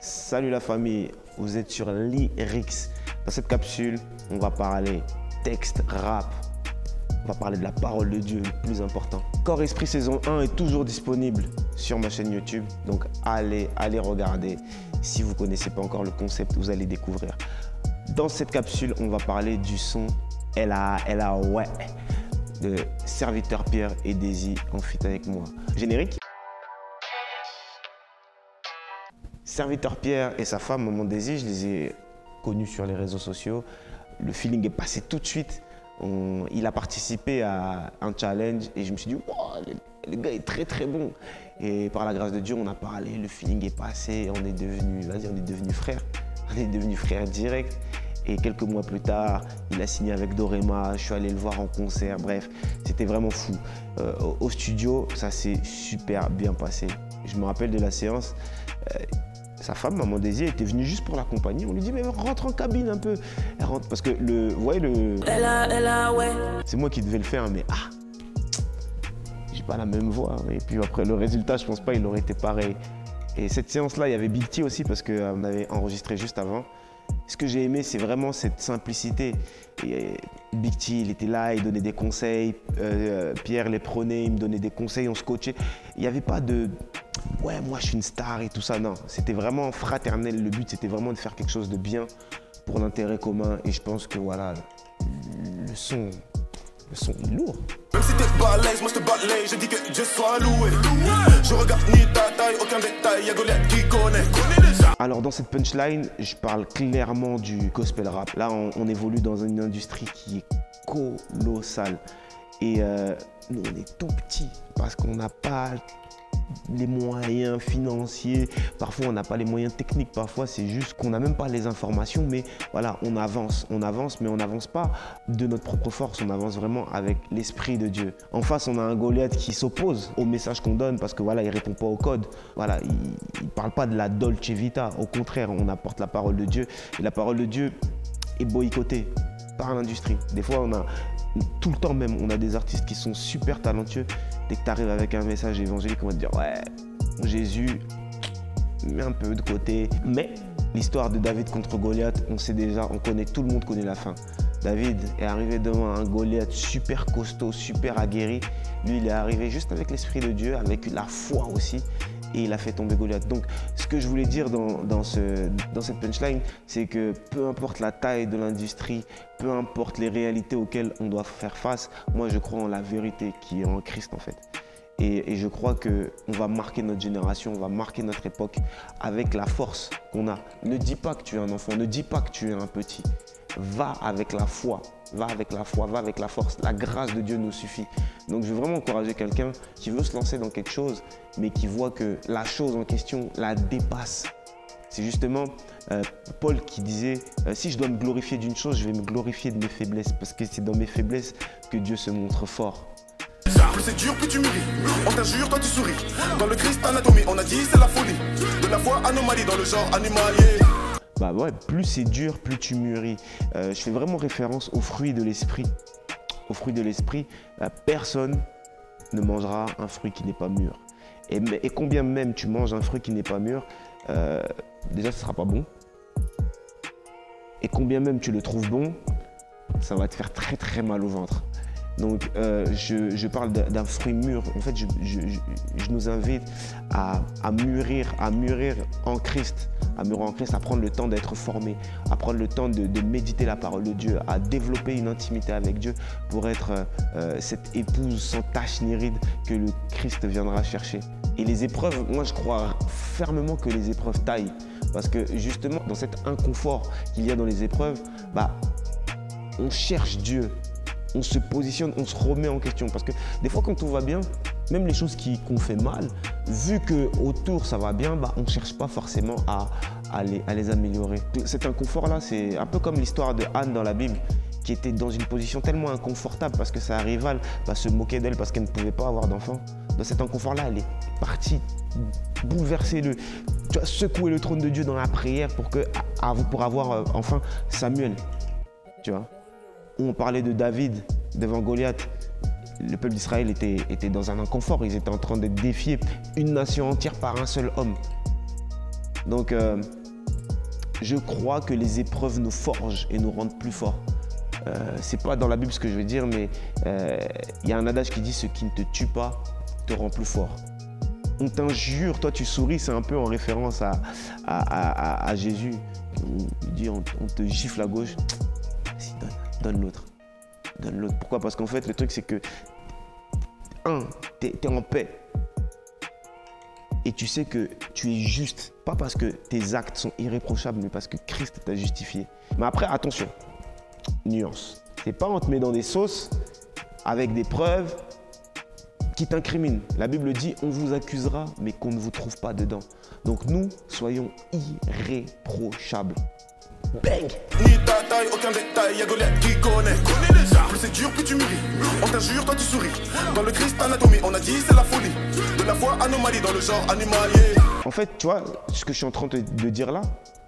Salut la famille, vous êtes sur Lyrics. Dans cette capsule, on va parler texte, rap. On va parler de la parole de Dieu, le plus important. Corps Esprit saison 1 est toujours disponible sur ma chaîne YouTube. Donc allez regarder. Si vous ne connaissez pas encore le concept, vous allez découvrir. Dans cette capsule, on va parler du son ouais de Serviteur Pierre et Daisy en feat avec moi. Générique. Serviteur Pierre et sa femme, Maman Daisy, je les ai connus sur les réseaux sociaux. Le feeling est passé tout de suite. Il a participé à un challenge et je me suis dit, wow, le gars est très bon. Et par la grâce de Dieu, on a parlé, le feeling est passé, on est devenus frères. On est devenus frères direct. Et quelques mois plus tard, il a signé avec Dorema, je suis allé le voir en concert, bref, c'était vraiment fou. Au studio, ça s'est super bien passé. Je me rappelle de la séance, sa femme, Maman Daisy, était venue juste pour l'accompagner. On lui dit, mais rentre en cabine un peu. Elle rentre parce que vous voyez ouais. C'est moi qui devais le faire, mais j'ai pas la même voix. Et puis après, le résultat, je pense pas, il aurait été pareil. Et cette séance-là, il y avait Big T aussi parce qu'on avait enregistré juste avant. Ce que j'ai aimé, c'est vraiment cette simplicité. Et Big T, il était là, il donnait des conseils. Pierre les prenait, il me donnait des conseils, on se coachait. Il n'y avait pas de « ouais, moi je suis une star » et tout ça. Non, c'était vraiment fraternel. Le but, c'était vraiment de faire quelque chose de bien pour l'intérêt commun. Et je pense que voilà, le son est lourd. Même si t'es balèze, moi je te balaye, je dis que Dieu soit loué. Je regarde ni ta taille, aucun détail, y'a Goliath qui connaît déjà. Alors dans cette punchline, je parle clairement du gospel rap. Là, on évolue dans une industrie qui est colossale. Et nous, on est tout petits parce qu'on n'a pas les moyens financiers, parfois on n'a pas les moyens techniques, parfois c'est juste qu'on n'a même pas les informations, mais voilà, on avance, mais on n'avance pas de notre propre force, on avance vraiment avec l'Esprit de Dieu. En face, on a un Goliath qui s'oppose au message qu'on donne parce que voilà, il répond pas au code, voilà, il parle pas de la Dolce Vita, au contraire, on apporte la parole de Dieu et la parole de Dieu est boycottée par l'industrie. Des fois, tout le temps même, on a des artistes qui sont super talentueux. Dès que tu arrives avec un message évangélique, on va te dire « ouais, Jésus, mets un peu de côté ». Mais l'histoire de David contre Goliath, tout le monde connaît la fin. David est arrivé devant un Goliath super costaud, super aguerri. Lui, il est arrivé juste avec l'Esprit de Dieu, avec la foi aussi. Et il a fait tomber Goliath. Donc, ce que je voulais dire dans cette punchline, c'est que peu importe la taille de l'industrie, peu importe les réalités auxquelles on doit faire face, moi, je crois en la vérité qui est en Christ, en fait. Et je crois qu'on va marquer notre génération, on va marquer notre époque avec la force qu'on a. Ne dis pas que tu es un enfant, ne dis pas que tu es un petit. Va avec la foi, va avec la force. La grâce de Dieu nous suffit. Donc je veux vraiment encourager quelqu'un qui veut se lancer dans quelque chose, mais qui voit que la chose en question la dépasse. C'est justement Paul qui disait si je dois me glorifier d'une chose, je vais me glorifier de mes faiblesses, parce que c'est dans mes faiblesses que Dieu se montre fort. Plus c'est dur, plus tu mûris. On t'injure, toi tu souris. Dans le Christ anatomie, on a dit c'est la folie. De la foi anomalie dans le genre animalier. Bah ouais, plus c'est dur, plus tu mûris. Je fais vraiment référence aux fruits de l'esprit. Aux fruits de l'esprit, personne ne mangera un fruit qui n'est pas mûr. Et combien même tu manges un fruit qui n'est pas mûr, déjà ce ne sera pas bon. Et combien même tu le trouves bon, ça va te faire très mal au ventre. Donc je parle d'un fruit mûr. En fait, je nous invite à mûrir en Christ, à prendre le temps d'être formé, à prendre le temps de méditer la parole de Dieu, à développer une intimité avec Dieu pour être cette épouse sans tache ni ride que le Christ viendra chercher. Et les épreuves, moi je crois fermement que les épreuves taillent, parce que justement dans cet inconfort qu'il y a dans les épreuves, on cherche Dieu. On se positionne, on se remet en question. Parce que des fois, quand tout va bien, même les choses qu'on fait mal, vu qu'autour ça va bien, on ne cherche pas forcément à les améliorer. Cet inconfort-là, c'est un peu comme l'histoire de Anne dans la Bible, qui était dans une position tellement inconfortable parce que sa rivale se moquait d'elle parce qu'elle ne pouvait pas avoir d'enfant. Dans cet inconfort-là, elle est partie bouleverser secouer le trône de Dieu dans la prière pour avoir enfin Samuel. Tu vois? On parlait de David devant Goliath. Le peuple d'Israël était dans un inconfort. Ils étaient en train d'être défiés, une nation entière par un seul homme. Donc, je crois que les épreuves nous forgent et nous rendent plus forts. C'est pas dans la Bible ce que je veux dire, mais il y a un adage qui dit « ce qui ne te tue pas te rend plus fort ». On t'injure, toi tu souris, c'est un peu en référence à Jésus. Il dit on te gifle à gauche, vas-y, donne l'autre. Donne l'autre. Pourquoi? Parce qu'en fait, le truc c'est que, t'es en paix. Et tu sais que tu es juste, pas parce que tes actes sont irréprochables, mais parce que Christ t'a justifié. Mais après, attention, nuance. C'est pas on te met dans des sauces avec des preuves qui t'incriminent. La Bible dit on vous accusera, mais qu'on ne vous trouve pas dedans. Donc nous, soyons irréprochables. Bang! Ni ta taille, aucun détail, y'a Goliath qui connaît déjà. Plus c'est dur, plus tu mûris. On t'injure, toi tu souris. Dans le Christ anatomie, on a dit c'est la folie. De la foi anomalie dans le genre animalier. En fait, tu vois, ce que je suis en train de dire là,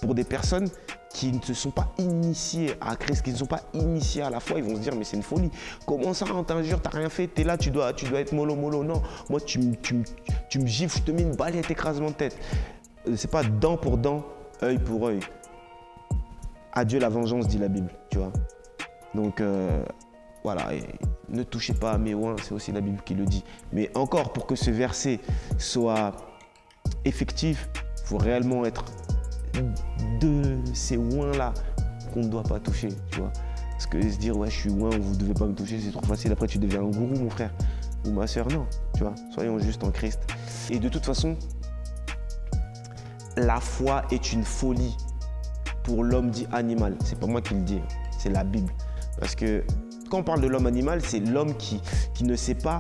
pour des personnes qui ne se sont pas initiées à Christ, qui ne sont pas initiées à la foi, ils vont se dire mais c'est une folie. Comment ça, on t'injure, t'as rien fait, t'es là, tu dois être mollo. Non, moi tu me gifles, je te mets une balayette écrasement de tête. C'est pas dent pour dent, œil pour œil. Adieu la vengeance, dit la Bible, tu vois. Donc voilà, et ne touchez pas à mes oins, c'est aussi la Bible qui le dit. Mais encore, pour que ce verset soit effectif, il faut réellement être de ces oins-là qu'on ne doit pas toucher, tu vois. Parce que se dire, ouais, je suis oin, vous ne devez pas me toucher, c'est trop facile. Après, tu deviens un gourou, mon frère ou ma soeur, non, tu vois. Soyons justes en Christ. Et de toute façon, la foi est une folie pour l'homme dit animal. C'est pas moi qui le dis, c'est la Bible. Parce que quand on parle de l'homme animal, c'est l'homme qui ne sait pas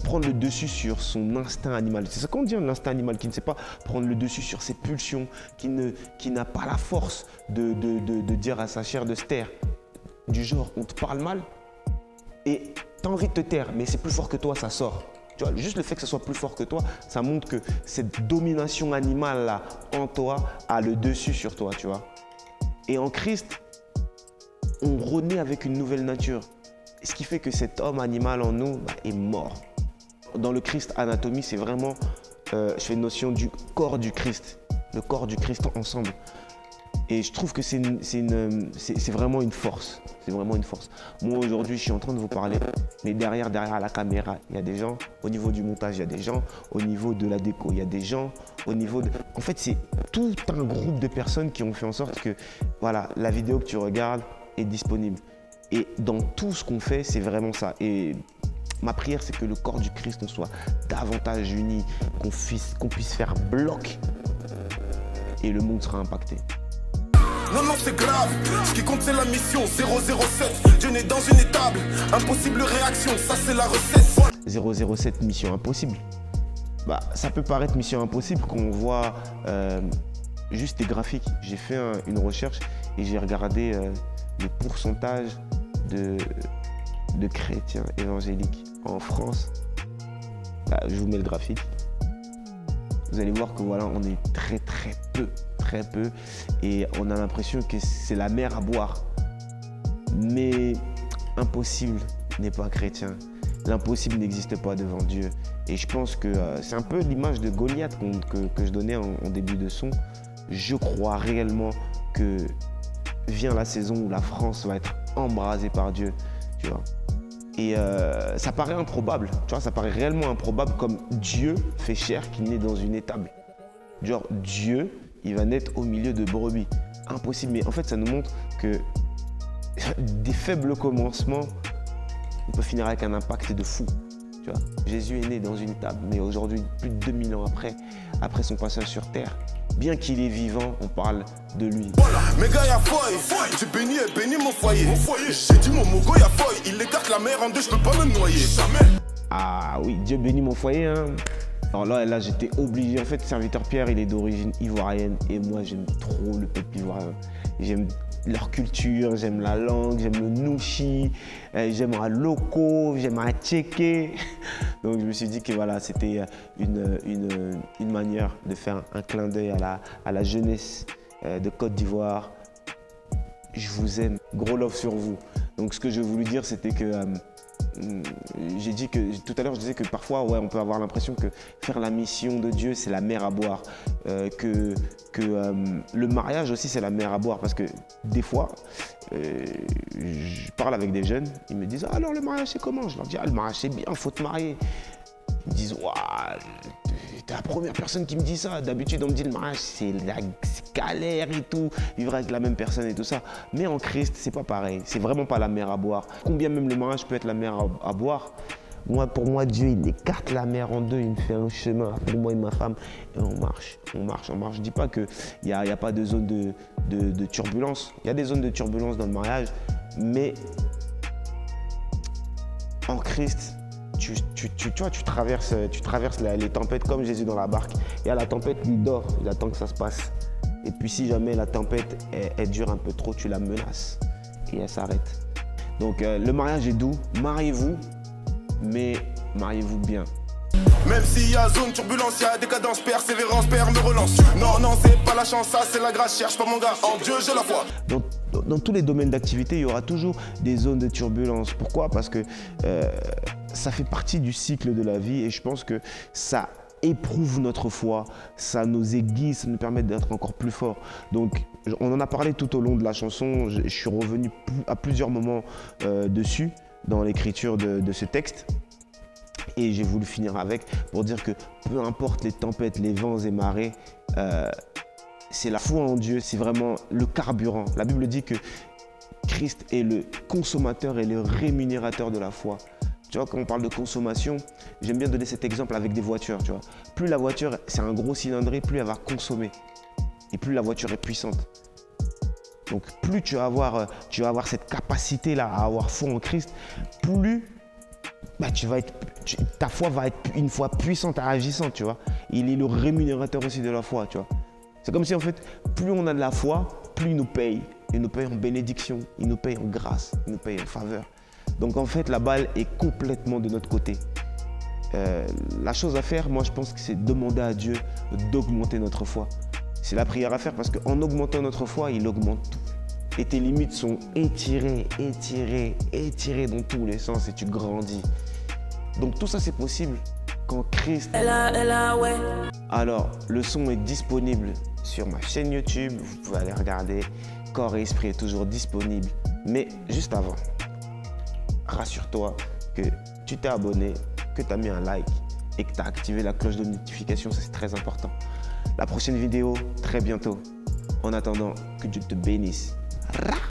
prendre le dessus sur son instinct animal. C'est ça qu'on dit, l'instinct animal, qui ne sait pas prendre le dessus sur ses pulsions, qui n'a pas la force de dire à sa chair de se taire. Du genre, on te parle mal et tu as envie de te taire, mais c'est plus fort que toi, ça sort. Tu vois, juste le fait que ça soit plus fort que toi, ça montre que cette domination animale-là en toi a le dessus sur toi, tu vois. Et en Christ, on renaît avec une nouvelle nature. Ce qui fait que cet homme animal en nous est mort. Dans le Christ anatomie, c'est vraiment, je fais une notion du corps du Christ, le corps du Christ ensemble. Et je trouve que c'est vraiment une force. C'est vraiment une force. Moi, aujourd'hui, je suis en train de vous parler, mais derrière la caméra, il y a des gens. Au niveau du montage, il y a des gens. Au niveau de la déco, il y a des gens. Au niveau de... En fait, c'est tout un groupe de personnes qui ont fait en sorte que voilà, la vidéo que tu regardes est disponible. Et dans tout ce qu'on fait, c'est vraiment ça. Et ma prière, c'est que le corps du Christ, on soit davantage unis, qu'on puisse faire bloc et le monde sera impacté. Non, c'est grave. Ce qui compte, c'est la mission 007. Dieu n'est dans une étable. Impossible réaction, ça c'est la recette. 007, mission impossible. Bah, ça peut paraître mission impossible quand on voit juste des graphiques. J'ai fait une recherche et j'ai regardé le pourcentage de chrétiens évangéliques en France. Bah, je vous mets le graphique. Vous allez voir que voilà, on est très peu et on a l'impression que c'est la mer à boire. Mais impossible n'est pas chrétien. L'impossible n'existe pas devant Dieu. Et je pense que c'est un peu l'image de Goliath que je donnais en début de son. Je crois réellement que vient la saison où la France va être embrasée par Dieu, tu vois. Et ça paraît improbable, tu vois, ça paraît réellement improbable comme Dieu fait chair qui naît dans une étable. Genre Dieu, il va naître au milieu de brebis. Impossible, mais en fait ça nous montre que des faibles commencements, on peut finir avec un impact de fou. Tu vois. Jésus est né dans une étable, mais aujourd'hui, plus de 2000 ans après son passage sur terre, bien qu'il est vivant, on parle de lui. Voilà, mes gars, y'a foy. Tu bénis et bénis mon foyer. J'ai dit mon mogo, y'a foy. Il écarte la mer en deux, je peux pas me noyer. Jamais. Ah oui, Dieu bénit mon foyer. Hein. Alors là j'étais obligé. En fait, serviteur Pierre, il est d'origine ivoirienne et moi, j'aime trop le peuple ivoirien. J'aime leur culture, j'aime la langue, j'aime le nouchi, j'aime un loco, j'aime un tchéké. Donc je me suis dit que voilà, c'était une manière de faire un clin d'œil à la jeunesse de Côte d'Ivoire. Je vous aime, gros love sur vous. Donc ce que je voulais dire, c'était que J'ai dit que tout à l'heure, je disais que parfois, ouais, on peut avoir l'impression que faire la mission de Dieu, c'est la mer à boire. Que le mariage aussi, c'est la mer à boire. Parce que des fois, je parle avec des jeunes, ils me disent « Ah, alors le mariage, c'est comment ?» Je leur dis « Ah, le mariage, c'est bien, il faut te marier. » Ils me disent « Waouh, t'es la première personne qui me dit ça. D'habitude, on me dit le mariage, c'est la galère et tout, vivre avec la même personne et tout ça. » Mais en Christ, c'est pas pareil. C'est vraiment pas la mer à boire. Combien même le mariage peut être la mer à boire. Pour moi, Dieu, il écarte la mer en deux, il me fait un chemin pour moi et ma femme, et on marche. Je ne dis pas qu'il n'y a pas de zone de turbulence. Il y a des zones de turbulence dans le mariage, mais en Christ, tu traverses les tempêtes comme Jésus dans la barque. Il y a la tempête, il dort, il attend que ça se passe. Et puis si jamais la tempête, elle dure un peu trop, tu la menaces et elle s'arrête. Donc le mariage est doux, mariez-vous. Mais mariez-vous bien. Même s'il y a zone turbulence, il y a décadence, persévérance, père me relance. Non, c'est pas la chance, ça c'est la grâce, cherche pas mon gars, en Dieu j'ai la foi. Dans tous les domaines d'activité, il y aura toujours des zones de turbulence. Pourquoi? Parce que ça fait partie du cycle de la vie et je pense que ça éprouve notre foi, ça nous aiguise, ça nous permet d'être encore plus forts. Donc, on en a parlé tout au long de la chanson, je suis revenu à plusieurs moments dessus, dans l'écriture de ce texte. Et j'ai voulu finir avec pour dire que peu importe les tempêtes, les vents et marées, c'est la foi en Dieu, c'est vraiment le carburant. La Bible dit que Christ est le consommateur et le rémunérateur de la foi. Tu vois, quand on parle de consommation, j'aime bien donner cet exemple avec des voitures. Tu vois. Plus la voiture, c'est un gros cylindré, plus elle va consommer. Et plus la voiture est puissante. Donc plus tu vas avoir cette capacité-là à avoir foi en Christ, plus ta foi va être une foi puissante et agissante, tu vois. Il est le rémunérateur aussi de la foi, tu vois. C'est comme si en fait, plus on a de la foi, plus il nous paye. Il nous paye en bénédiction, il nous paye en grâce, il nous paye en faveur. Donc en fait, la balle est complètement de notre côté. La chose à faire, moi je pense que c'est demander à Dieu d'augmenter notre foi. C'est la prière à faire parce qu'en augmentant notre foi, il augmente tout. Et tes limites sont étirées dans tous les sens et tu grandis. Donc tout ça c'est possible quand Christ... ouais. Alors, le son est disponible sur ma chaîne YouTube. Vous pouvez aller regarder. Corps et Esprit est toujours disponible. Mais juste avant, rassure-toi que tu t'es abonné, que tu as mis un like et que tu as activé la cloche de notification. Ça, c'est très important. La prochaine vidéo, très bientôt. En attendant, que Dieu te bénisse. Rah!